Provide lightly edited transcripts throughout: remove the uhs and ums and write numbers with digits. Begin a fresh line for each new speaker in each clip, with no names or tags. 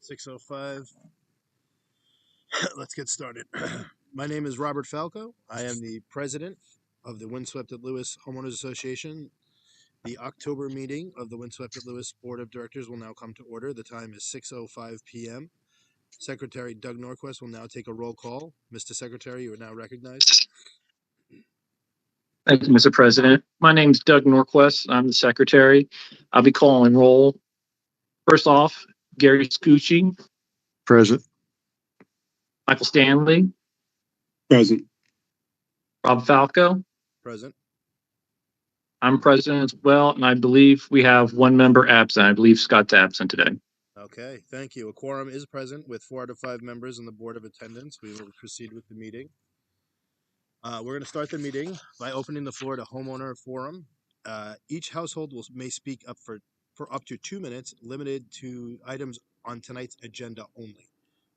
6:05. Let's get started. My name is Robert Falco. I am the president of the Windswept at Lewis Homeowners Association. The October meeting of the Windswept at Lewis Board of Directors will now come to order. The time is 6:05 p.m. Secretary Doug Norquist will now take a roll call. Mr. Secretary, you are now recognized.
Thank you, Mr. President. My name is Doug Norquist. I'm the secretary. I'll be calling roll. First off, Gary Scucci,
Present.
Michael Stanley,
Present.
Rob Falco.
Present.
I'm president as well, and I believe we have one member absent. I believe Scott's absent today.
Okay, thank you. A quorum is present with 4 out of 5 members on the board of attendance. We will proceed with the meeting. We're going to start the meeting by opening the floor to homeowner forum. Each household may speak up for up to 2 minutes, limited to items on tonight's agenda only.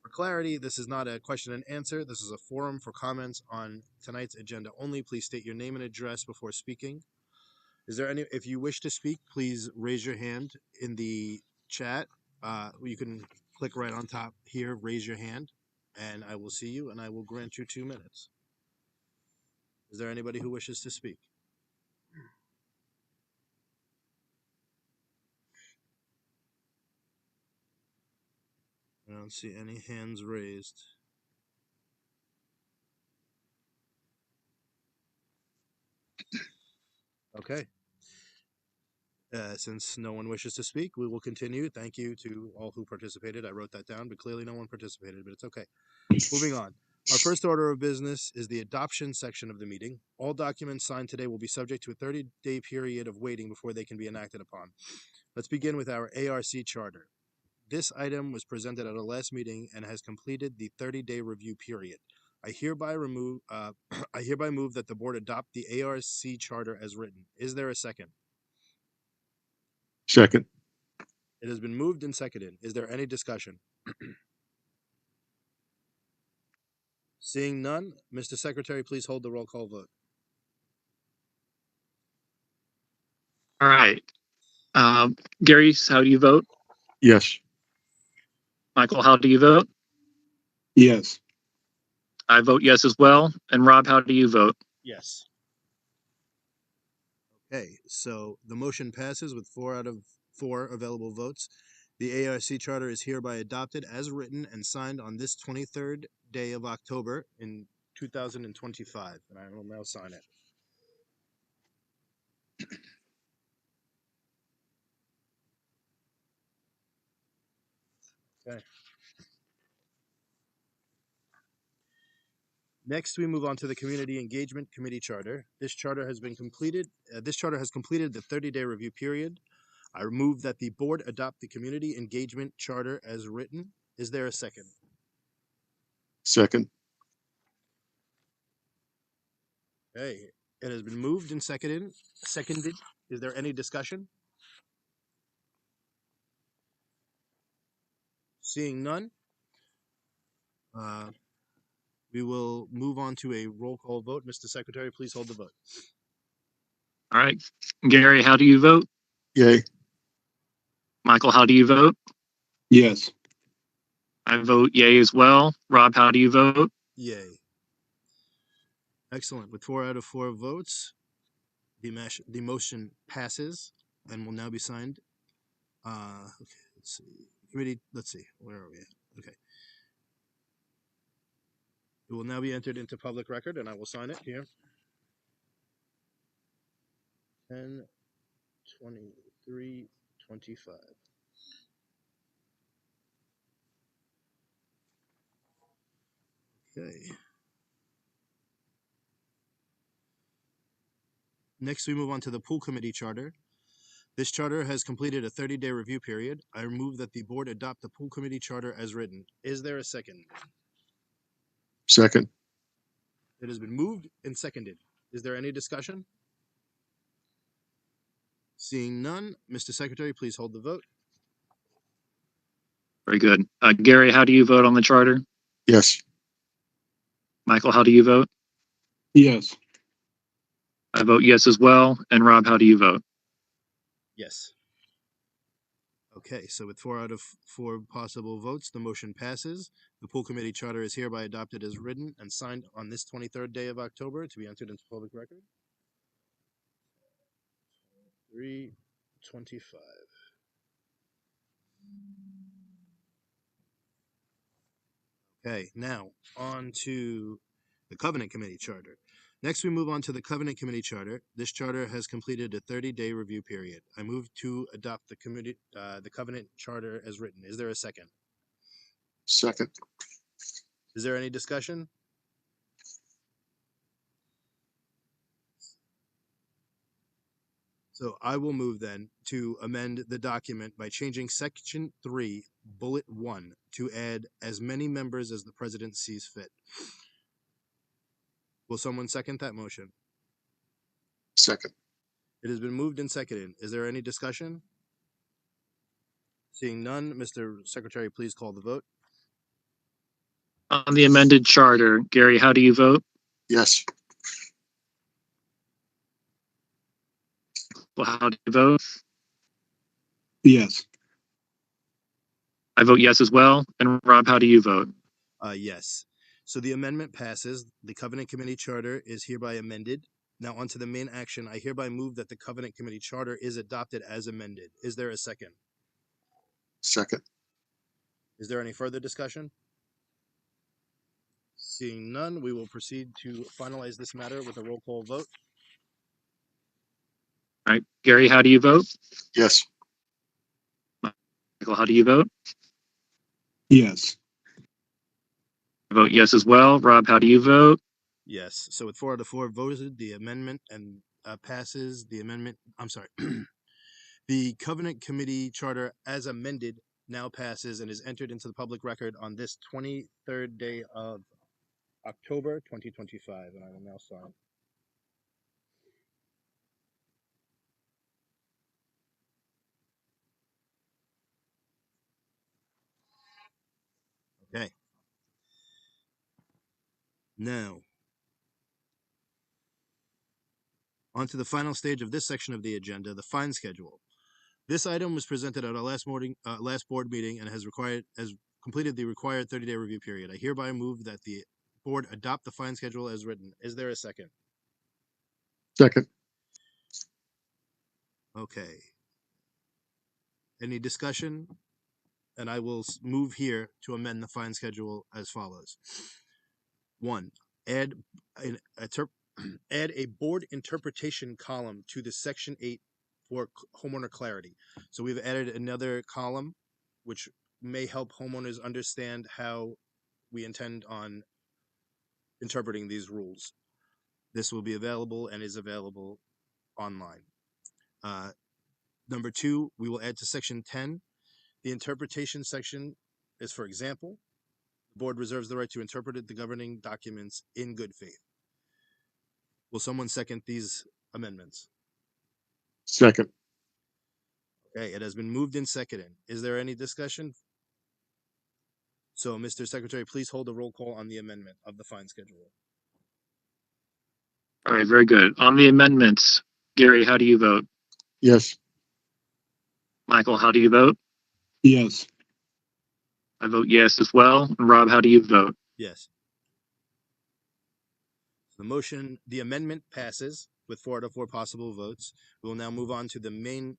For clarity, this is not a question and answer. This is a forum for comments on tonight's agenda only. Please state your name and address before speaking. If you wish to speak, please raise your hand in the chat. You can click right on top here, raise your hand, and I will see you and I will grant you 2 minutes. Is there anybody who wishes to speak? I don't see any hands raised. Okay. Since no one wishes to speak, we will continue. Thank you to all who participated. I wrote that down, but clearly no one participated, but it's okay. Moving on. Our first order of business is the adoption section of the meeting. All documents signed today will be subject to a 30-day period of waiting before they can be enacted upon. Let's begin with our ARC charter. This item was presented at our last meeting and has completed the 30-day review period. I hereby move that the board adopt the ARC charter as written. Is there a second?
Second.
It has been moved and seconded. Is there any discussion? Seeing none, Mr. Secretary, please hold the roll call vote.
All right. Gary, how do you vote?
Yes.
Michael, how do you vote?
Yes.
I vote yes as well. And Rob, how do you vote?
Yes. Okay, so the motion passes with 4 out of 4 available votes. The ARC charter is hereby adopted as written and signed on this 23rd day of October in 2025, and I will now sign it. Okay. Next, we move on to the Community Engagement Committee Charter. This charter has completed the 30-day review period. I move that the board adopt the Community Engagement Charter as written. Is there a second?
Second.
Okay, it has been moved and seconded. Is there any discussion? Seeing none, we will move on to a roll call vote. Mr. Secretary, please hold the vote.
All right. Gary, how do you vote?
Yay.
Michael, how do you vote?
Yes.
I vote yay as well. Rob, how do you vote?
Yay. Excellent. With 4 out of 4 votes, the motion passes and will now be signed. Okay, let's see. Committee, let's see. Where are we at? Okay. It will now be entered into public record, and I will sign it here. 10/23/25. Okay. Next, we move on to the Pool Committee Charter. This charter has completed a 30-day review period. I move that the board adopt the Pool Committee Charter as written. Is there a second?
Second.
It has been moved and seconded. Is there any discussion? Seeing none, Mr. Secretary, please hold the vote.
Very good. Gary, how do you vote on the charter?
Yes.
Michael, how do you vote?
Yes.
I vote yes as well. And Rob, how do you vote?
Yes. Okay, so with 4 out of 4 possible votes, the motion passes. The pool committee charter is hereby adopted as written and signed on this 23rd day of October to be entered into public record. 3/25. Okay, now on to the Covenant Committee Charter. Next, we move on to the Covenant Committee Charter. This charter has completed a 30-day review period. I move to adopt the Covenant Charter as written. Is there a second?
Second.
Is there any discussion? So I will move then to amend the document by changing Section 3, Bullet 1, to add as many members as the president sees fit. Will someone second that motion?
Second.
It has been moved and seconded. Is there any discussion? Seeing none, Mr. Secretary, please call the vote.
On the amended charter, Gary, how do you vote?
Yes.
Well, how do you vote?
Yes.
I vote yes as well. And Rob, how do you vote?
Yes. So the amendment passes. The Covenant Committee Charter is hereby amended. Now onto the main action. I hereby move that the Covenant Committee Charter is adopted as amended. Is there a second?
Second.
Is there any further discussion? Seeing none, we will proceed to finalize this matter with a roll call vote.
All right, Gary, how do you vote?
Yes.
Michael, how do you vote?
Yes.
I vote yes as well. Rob, how do you vote?
Yes. So with 4 out of 4 voted, the amendment and passes. The amendment. I'm sorry. The Covenant Committee Charter, as amended, now passes and is entered into the public record on this 23rd day of October 2025, and I will now sign. Okay. Now, on to the final stage of this section of the agenda, the fine schedule. This item was presented at our last board meeting and has completed the required 30-day review period. I hereby move that the board adopt the fine schedule as written. Is there a second?
Second.
Okay. Any discussion? And I will move here to amend the fine schedule as follows. 1, add a board interpretation column to the Section 8 for homeowner clarity. So we've added another column, which may help homeowners understand how we intend on interpreting these rules. This will be available and is available online. Number 2, we will add to Section 10. The interpretation section is, for example, the board reserves the right to interpret the governing documents in good faith. Will someone second these amendments?
Second.
Okay, it has been moved and seconded. Is there any discussion? So, Mr. Secretary, please hold a roll call on the amendment of the fine schedule.
All right, very good. On the amendments, Gary, how do you vote?
Yes.
Michael, how do you vote?
Yes.
I vote yes as well. And Rob, how do you vote?
Yes. The amendment passes with 4 out of 4 possible votes. We will now move on to the main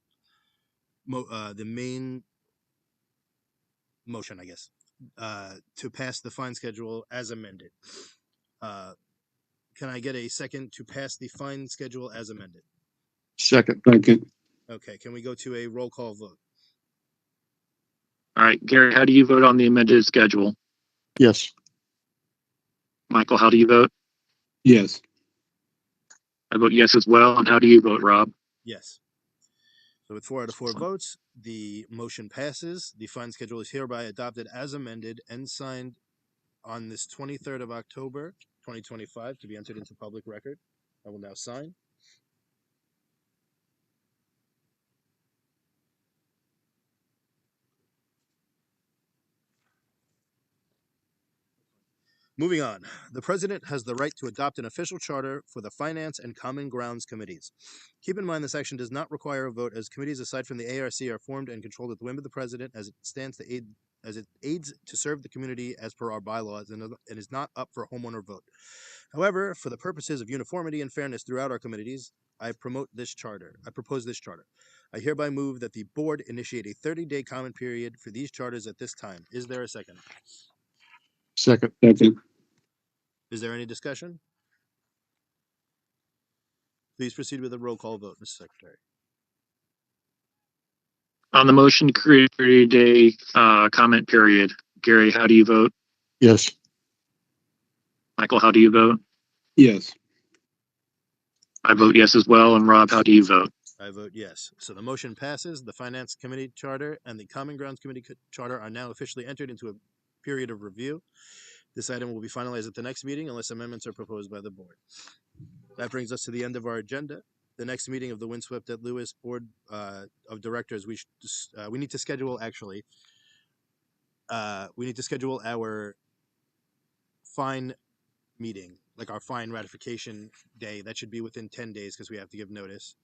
motion, I guess, to pass the fine schedule as amended. Can I get a second to pass the fine schedule as amended?
Second. Second.
Okay, can we go to a roll call vote?
All right, Gary, how do you vote on the amended schedule?
Yes.
Michael, how do you vote?
Yes.
I vote yes as well. And how do you vote, Rob?
Yes. So with 4 out of 4 votes, the motion passes. The fine schedule is hereby adopted as amended and signed on this 23rd of October, 2025, to be entered into public record. I will now sign. Moving on, the president has the right to adopt an official charter for the Finance and Common Grounds Committees. Keep in mind this action does not require a vote, as committees aside from the ARC are formed and controlled at the whim of the president as it aids to serve the community as per our bylaws and is not up for homeowner vote. However, for the purposes of uniformity and fairness throughout our committees, I propose this charter. I hereby move that the board initiate a 30-day comment period for these charters at this time. Is there a second?
Second.
Is there any discussion? Please proceed with a roll call vote, Mr. Secretary.
On the motion to create a 30-day comment period, Gary, how do you vote?
Yes.
Michael, how do you vote?
Yes.
I vote yes as well. And Rob, how do you vote?
I vote yes. So the motion passes. The Finance Committee Charter and the Common Grounds Committee Charter are now officially entered into a period of review. This item will be finalized at the next meeting unless amendments are proposed by the board. That brings us to the end of our agenda. The next meeting of the Windswept at Lewis Board of Directors, we need to schedule our fine meeting, like our fine ratification day. That should be within 10 days because we have to give notice.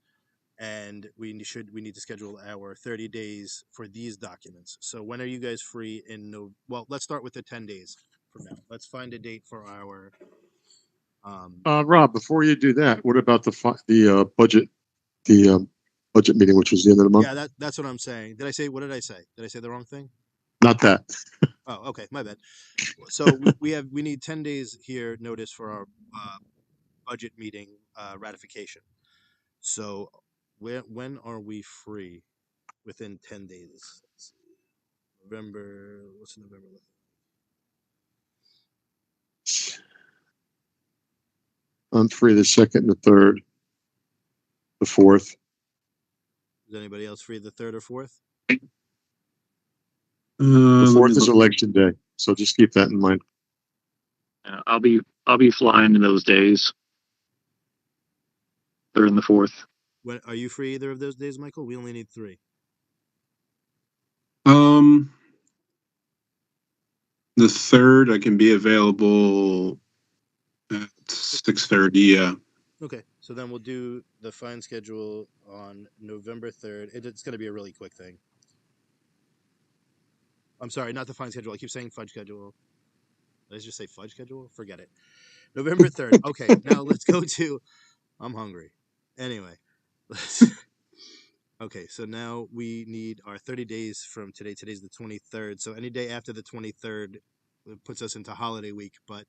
And we need to schedule our 30 days for these documents. So when are you guys free well, let's start with the 10 days from now. Let's find a date for our
Rob, before you do that, what about the budget meeting, which was the end of the month?
Yeah, that's what I'm saying. What did I say? Did I say the wrong thing?
Not that.
Oh, okay, my bad. So we need 10 days here notice for our budget meeting ratification. So when are we free? Within 10 days. Let's see. November, what's November like?
I'm free the 2nd and the 3rd, the 4th.
Is anybody else free the 3rd or 4th?
The 4th is election day, so just keep that in mind.
I'll be flying in those days. 3rd and the 4th.
When are you free either of those days, Michael? We only need 3.
The 3rd, I can be available at 6:30. Yeah.
Okay, so then we'll do the fine schedule on November 3rd. It's going to be a really quick thing. I'm sorry, not the fine schedule. I keep saying fudge schedule. Let's just say fudge schedule. Forget it. November 3rd. Okay, now let's go to. I'm hungry. Anyway, okay, so now we need our 30 days from today. Today's the 23rd. So any day after the 23rd puts us into holiday week. But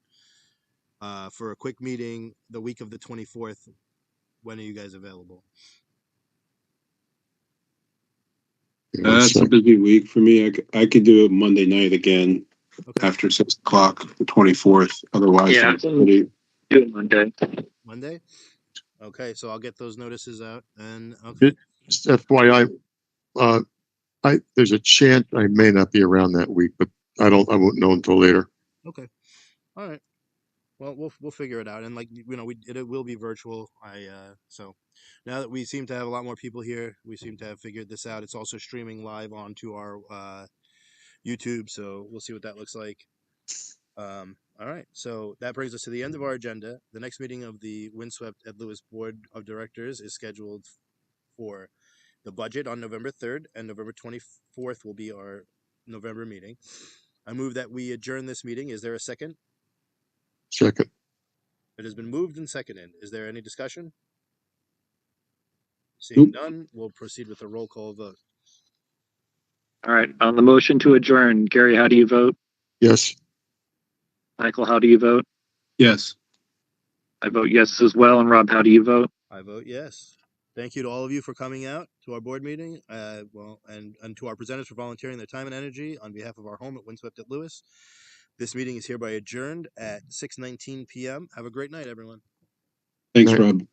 for a quick meeting, the week of the 24th, when are you guys available?
That's a busy week for me. I could do it Monday night again after 6 o'clock, the 24th. Otherwise,
Yeah, do it Monday.
Monday? Okay, so I'll get those notices out. And okay.
Just FYI, there's a chance I may not be around that week, but I won't know until later.
Okay. All right. Well, we'll figure it out, and it will be virtual. So now that we seem to have a lot more people here, we seem to have figured this out. It's also streaming live onto our YouTube, so we'll see what that looks like. All right, so that brings us to the end of our agenda. The next meeting of the Windswept at Lewis Board of Directors is scheduled for the budget on November 3rd, and November 24th will be our November meeting. I move that we adjourn this meeting. Is there a second?
Second.
It has been moved and seconded. Is there any discussion? Seeing none, we'll proceed with a roll call vote.
All right. On the motion to adjourn, Gary, how do you vote?
Yes.
Michael, how do you vote?
Yes.
I vote yes as well. And Rob, how do you vote?
I vote yes. Thank you to all of you for coming out to our board meeting. And to our presenters for volunteering their time and energy on behalf of our home at Windswept at Lewis. This meeting is hereby adjourned at 6:19 p.m. Have a great night, everyone.
Thanks,
Night.
Rob.